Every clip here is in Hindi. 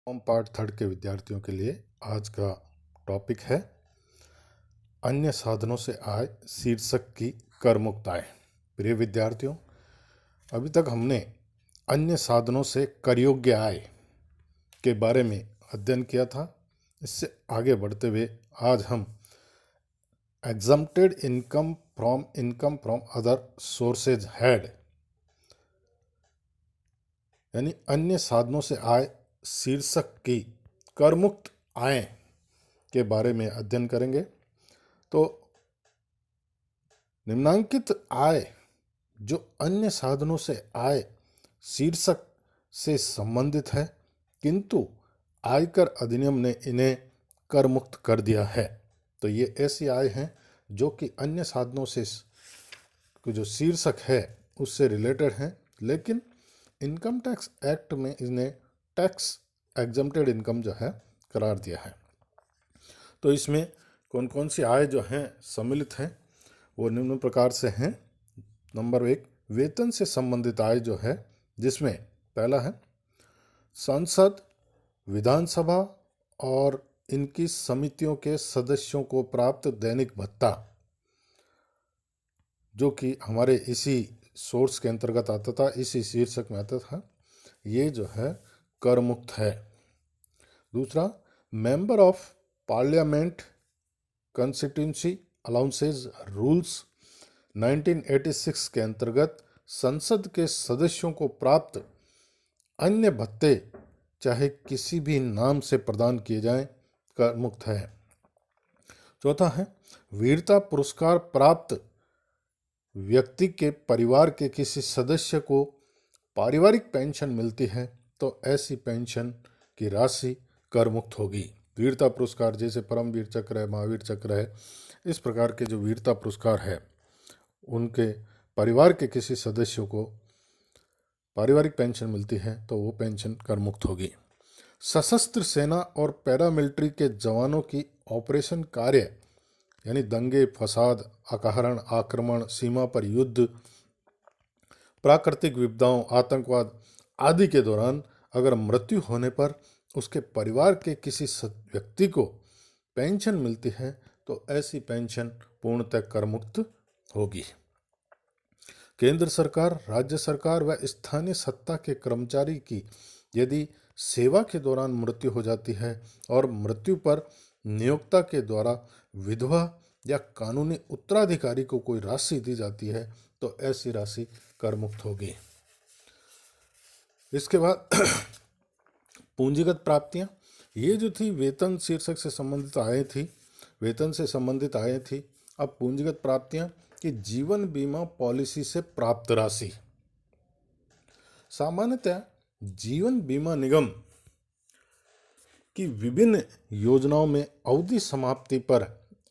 होम पार्ट थर्ड के विद्यार्थियों के लिए आज का टॉपिक है अन्य साधनों से आय शीर्षक की कर मुक्त आय। प्रिय विद्यार्थियों, अभी तक हमने अन्य साधनों से कर योग्य आय के बारे में अध्ययन किया था। इससे आगे बढ़ते हुए आज हम exempted income from other sources had यानी अन्य साधनों से आय शीर्षक की कर मुक्त आय के बारे में अध्ययन करेंगे। तो निम्नांकित आय जो अन्य साधनों से आय शीर्षक से संबंधित है, किंतु आयकर अधिनियम ने इन्हें कर मुक्त कर दिया है। तो ये ऐसी आय हैं जो कि अन्य साधनों से जो शीर्षक है उससे रिलेटेड हैं, लेकिन इनकम टैक्स एक्ट में इन्हें टैक्स एग्जम्प्टेड इनकम जो है करार दिया है। तो इसमें कौन कौन सी आय जो हैं सम्मिलित हैं वो निम्न प्रकार से हैं। नंबर 1, वेतन से संबंधित आय जो है, जिसमें पहला है संसद, विधानसभा और इनकी समितियों के सदस्यों को प्राप्त दैनिक भत्ता, जो कि हमारे इसी सोर्स के अंतर्गत आता था, इसी शीर्षक में आता था। ये जो है कर मुक्त है। दूसरा, member of parliament constituency allowances rules 1986 के अंतर्गत संसद के सदस्यों को प्राप्त अन्य भत्ते चाहे किसी भी नाम से प्रदान किए जाएं, कर मुक्त है। चौथा है वीरता पुरस्कार प्राप्त व्यक्ति के परिवार के किसी सदस्य को पारिवारिक पेंशन मिलती है तो ऐसी पेंशन की राशि कर मुक्त होगी। वीरता पुरस्कार जैसे परमवीर चक्र है, महावीर चक्र है, इस प्रकार के जो वीरता पुरस्कार है उनके परिवार के किसी सदस्यों को पारिवारिक पेंशन मिलती है तो वो पेंशन कर मुक्त होगी। सशस्त्र सेना और पैरामिलिट्री के जवानों की ऑपरेशन कार्य यानी दंगे, फसाद, अपहरण, आक्रमण, सीमा पर युद्ध, प्राकृतिक विपदाओं, आतंकवाद आदि के दौरान अगर मृत्यु होने पर उसके परिवार के किसी व्यक्ति को पेंशन मिलती है तो ऐसी पेंशन पूर्णतः कर मुक्त होगी। केंद्र सरकार, राज्य सरकार व स्थानीय सत्ता के कर्मचारी की यदि सेवा के दौरान मृत्यु हो जाती है और मृत्यु पर नियोक्ता के द्वारा विधवा या कानूनी उत्तराधिकारी को कोई राशि दी जाती है तो ऐसी राशि कर मुक्त होगी। इसके बाद पूंजीगत प्राप्तियां, ये जो थी वेतन शीर्षक से संबंधित आय थी, वेतन से संबंधित आय थी। अब पूंजीगत प्राप्तियां कि जीवन बीमा पॉलिसी से प्राप्त राशि। सामान्यतः जीवन बीमा निगम की विभिन्न योजनाओं में अवधि समाप्ति पर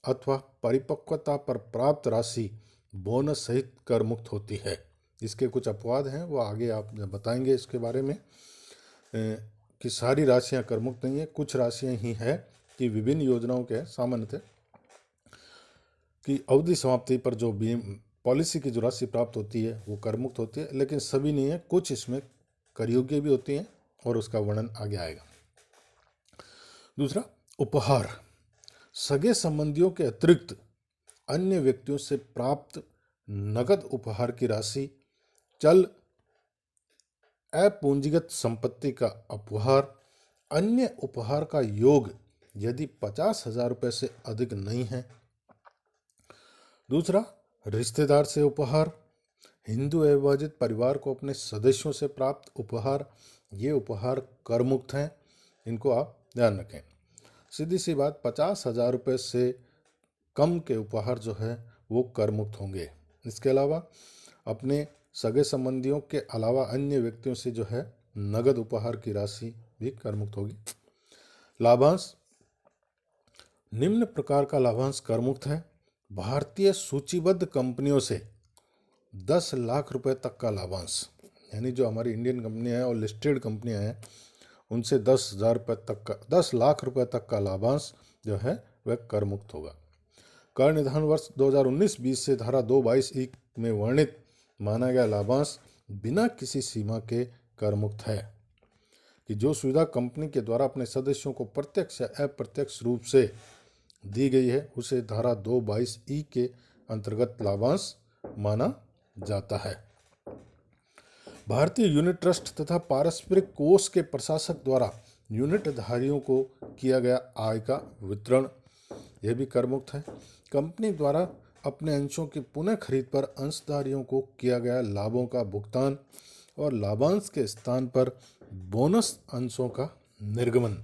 अथवा परिपक्वता पर प्राप्त राशि बोनस सहित कर मुक्त होती है। इसके कुछ अपवाद हैं, वो आगे आप बताएंगे इसके बारे में कि सारी राशियां कर मुक्त नहीं है। कुछ राशियां ही है कि विभिन्न योजनाओं के सामान्यतः कि अवधि समाप्ति पर जो पॉलिसी की जो राशि प्राप्त होती है वो कर मुक्त होती है, लेकिन सभी नहीं है, कुछ इसमें कर योग्य भी होती हैं और उसका वर्णन आगे आएगा। दूसरा, उपहार, सगे संबंधियों के अतिरिक्त अन्य व्यक्तियों से प्राप्त नगद उपहार की राशि, चल अपूंजीगत संपत्ति का उपहार, अन्य उपहार का योग यदि 50,000 रुपये से अधिक नहीं है। दूसरा, रिश्तेदार से उपहार, हिंदू अविभाजित परिवार को अपने सदस्यों से प्राप्त उपहार, ये उपहार कर मुक्त हैं, इनको आप ध्यान रखें। सीधी सी बात, 50,000 रुपये से कम के उपहार जो है वो कर मुक्त होंगे। इसके अलावा अपने सगे संबंधियों के अलावा अन्य व्यक्तियों से जो है नगद उपहार की राशि भी कर मुक्त होगी। लाभांश, निम्न प्रकार का लाभांश कर मुक्त है। भारतीय सूचीबद्ध कंपनियों से 10 लाख रुपए तक का लाभांश, यानी जो हमारी इंडियन कंपनियां हैं और लिस्टेड कंपनियां हैं उनसे 10,000 रुपये तक का 10 लाख रुपए तक का लाभांश जो है वह कर मुक्त होगा। कर निधान वर्ष 2019-20 से धारा 222(e) में वर्णित माना गया लाभांश बिना किसी सीमा के कर मुक्त है। कि जो सुविधा कंपनी के द्वारा अपने सदस्यों को प्रत्यक्ष या अप्रत्यक्ष रूप से दी गई है उसे धारा 222 के अंतर्गत लाभांश माना जाता है। भारतीय यूनिट ट्रस्ट तथा पारस्परिक कोष के प्रशासक द्वारा यूनिट धारियों को किया गया आय का वितरण, यह भी कर मुक्त है। कंपनी द्वारा अपने अंशों की पुनः खरीद पर अंशधारियों को किया गया लाभों का भुगतान और लाभांश के स्थान पर बोनस अंशों का निर्गमन,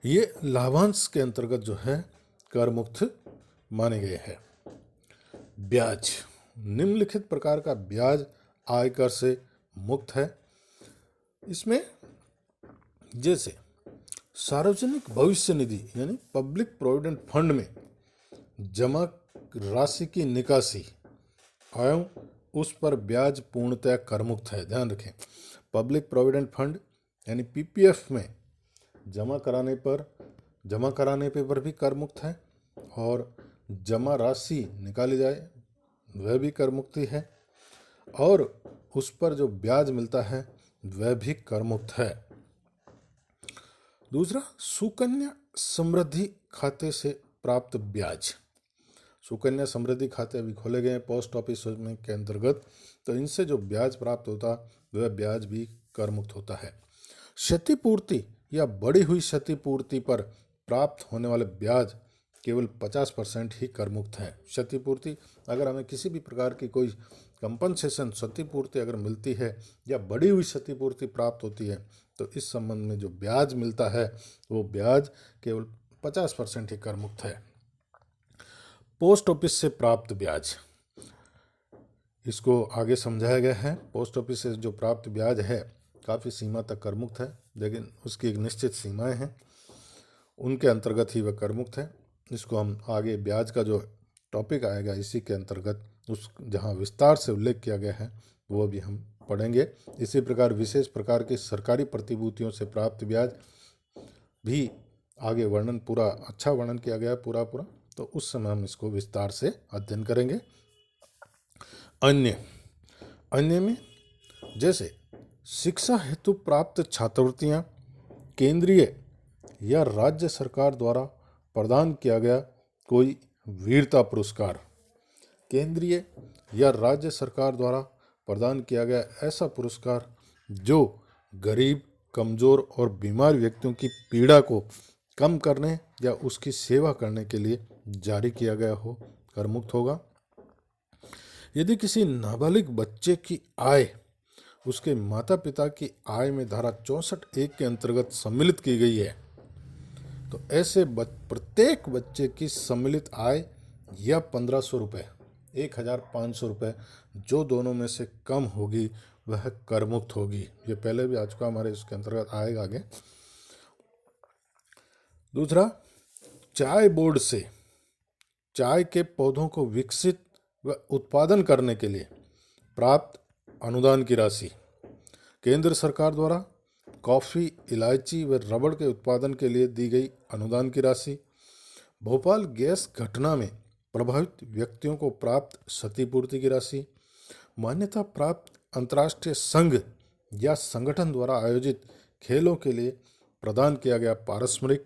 ये लाभांश के अंतर्गत जो है कर मुक्त माने गए हैं। ब्याज, निम्नलिखित प्रकार का ब्याज आयकर से मुक्त है। इसमें जैसे सार्वजनिक भविष्य निधि यानी पब्लिक प्रोविडेंट फंड में जमा राशि की निकासी एवं उस पर ब्याज पूर्णतः कर मुक्त है। ध्यान रखें, पब्लिक प्रोविडेंट फंड यानी पीपीएफ में जमा कराने पर भी कर मुक्त है और जमा राशि निकाली जाए वह भी कर मुक्ति है और उस पर जो ब्याज मिलता है वह भी कर मुक्त है। दूसरा, सुकन्या समृद्धि खाते से प्राप्त ब्याज। सुकन्या समृद्धि खाते अभी खोले गए हैं पोस्ट ऑफिस में के अंतर्गत, तो इनसे जो ब्याज प्राप्त होता वह ब्याज भी कर मुक्त होता है। क्षतिपूर्ति या बढ़ी हुई क्षतिपूर्ति पर प्राप्त होने वाले ब्याज केवल 50% ही कर मुक्त है। क्षतिपूर्ति, अगर हमें किसी भी प्रकार की कोई कंपनसेशन क्षतिपूर्ति अगर मिलती है या बढ़ी हुई क्षतिपूर्ति प्राप्त होती है तो इस संबंध में जो ब्याज मिलता है वो ब्याज केवल 50% ही कर मुक्त है। पोस्ट ऑफिस से प्राप्त ब्याज, इसको आगे समझाया गया है। पोस्ट ऑफिस से जो प्राप्त ब्याज है काफ़ी सीमा तक कर मुक्त है, लेकिन उसकी एक निश्चित सीमाएं हैं, उनके अंतर्गत ही वह कर मुक्त है। इसको हम आगे ब्याज का जो टॉपिक आएगा इसी के अंतर्गत उस जहाँ विस्तार से उल्लेख किया गया है वो भी हम पढ़ेंगे। इसी प्रकार विशेष प्रकार की सरकारी प्रतिभूतियों से प्राप्त ब्याज भी आगे वर्णन पूरा अच्छा वर्णन किया गया है पूरा, तो उस समय हम इसको विस्तार से अध्ययन करेंगे। अन्य में जैसे शिक्षा हेतु प्राप्त छात्रवृत्तियाँ, केंद्रीय या राज्य सरकार द्वारा प्रदान किया गया कोई वीरता पुरस्कार, केंद्रीय या राज्य सरकार द्वारा प्रदान किया गया ऐसा पुरस्कार जो गरीब, कमजोर और बीमार व्यक्तियों की पीड़ा को कम करने या उसकी सेवा करने के लिए जारी किया गया हो, कर मुक्त होगा। यदि किसी नाबालिग बच्चे की आय उसके माता पिता की आय में धारा 64(1) के अंतर्गत सम्मिलित की गई है तो ऐसे प्रत्येक बच्चे की सम्मिलित आय या 1500 रुपये, 1500 रुपये जो दोनों में से कम होगी वह कर मुक्त होगी। ये पहले भी आ चुका, हमारे इसके अंतर्गत आएगा आगे। दूसरा, चाय बोर्ड से चाय के पौधों को विकसित व उत्पादन करने के लिए प्राप्त अनुदान की राशि, केंद्र सरकार द्वारा कॉफ़ी, इलायची व रबड़ के उत्पादन के लिए दी गई अनुदान की राशि, भोपाल गैस घटना में प्रभावित व्यक्तियों को प्राप्त क्षतिपूर्ति की राशि, मान्यता प्राप्त अंतर्राष्ट्रीय संघ या संगठन द्वारा आयोजित खेलों के लिए प्रदान किया गया पारस्परिक,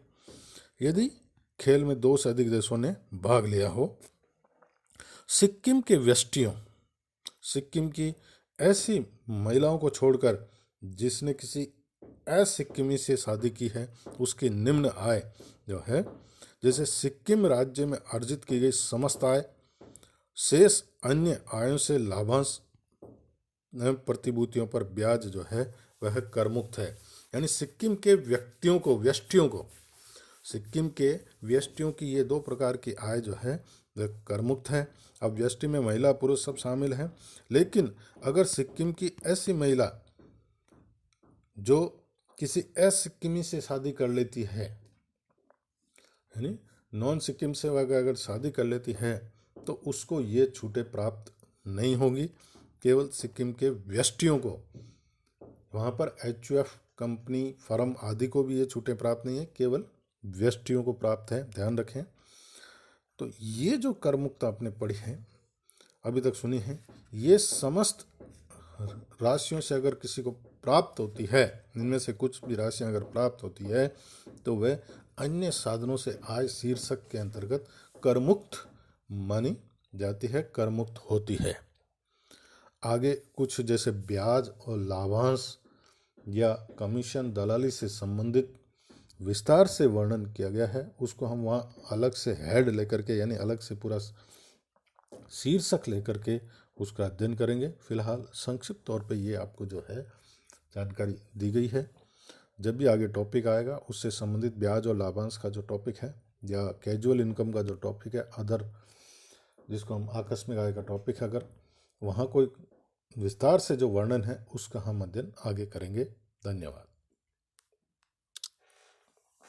यदि खेल में 2 से अधिक देशों ने भाग लिया हो। सिक्किम के व्यष्टियों, सिक्किम की ऐसी महिलाओं को छोड़कर जिसने किसी असिक्किमी से शादी की है उसकी निम्न आय जो है, जैसे सिक्किम राज्य में अर्जित की गई समस्त आय, शेष अन्य आयों से लाभांश प्रतिभूतियों पर ब्याज जो है वह कर मुक्त है। यानी सिक्किम के व्यक्तियों को, व्यष्टियों को, सिक्किम के व्यष्टियों की ये 2 प्रकार की आय जो है वह कर मुक्त है। अब व्यष्टि में महिला पुरुष सब शामिल हैं, लेकिन अगर सिक्किम की ऐसी महिला जो किसी असिक्किमी से शादी कर लेती है, यानी नॉन सिक्किम से अगर शादी कर लेती है तो उसको ये छूटें प्राप्त नहीं होगी। केवल सिक्किम के व्यष्टियों को, वहाँ पर HUF कंपनी, फर्म आदि को भी ये छूटें प्राप्त नहीं है, केवल व्यष्टियों को प्राप्त है, ध्यान रखें। तो ये जो कर मुक्त आपने पढ़ी है अभी तक सुनी है, ये समस्त राशियों से अगर किसी को प्राप्त होती है, इनमें से कुछ भी राशियां अगर प्राप्त होती है तो वह अन्य साधनों से आय शीर्षक के अंतर्गत करमुक्त मानी जाती है, करमुक्त होती है। आगे कुछ जैसे ब्याज और लाभांश या कमीशन दलाली से संबंधित विस्तार से वर्णन किया गया है, उसको हम वहाँ अलग से हेड लेकर के यानी अलग से पूरा शीर्षक लेकर के उसका अध्ययन करेंगे। फिलहाल संक्षिप्त तौर पे ये आपको जो है जानकारी दी गई है। जब भी आगे टॉपिक आएगा उससे संबंधित ब्याज और लाभांश का जो टॉपिक है या कैजुअल इनकम का जो टॉपिक है, अदर जिसको हम आकस्मिक आय का टॉपिक है, अगर वहाँ कोई विस्तार से जो वर्णन है उसका हम अध्ययन आगे करेंगे। धन्यवाद।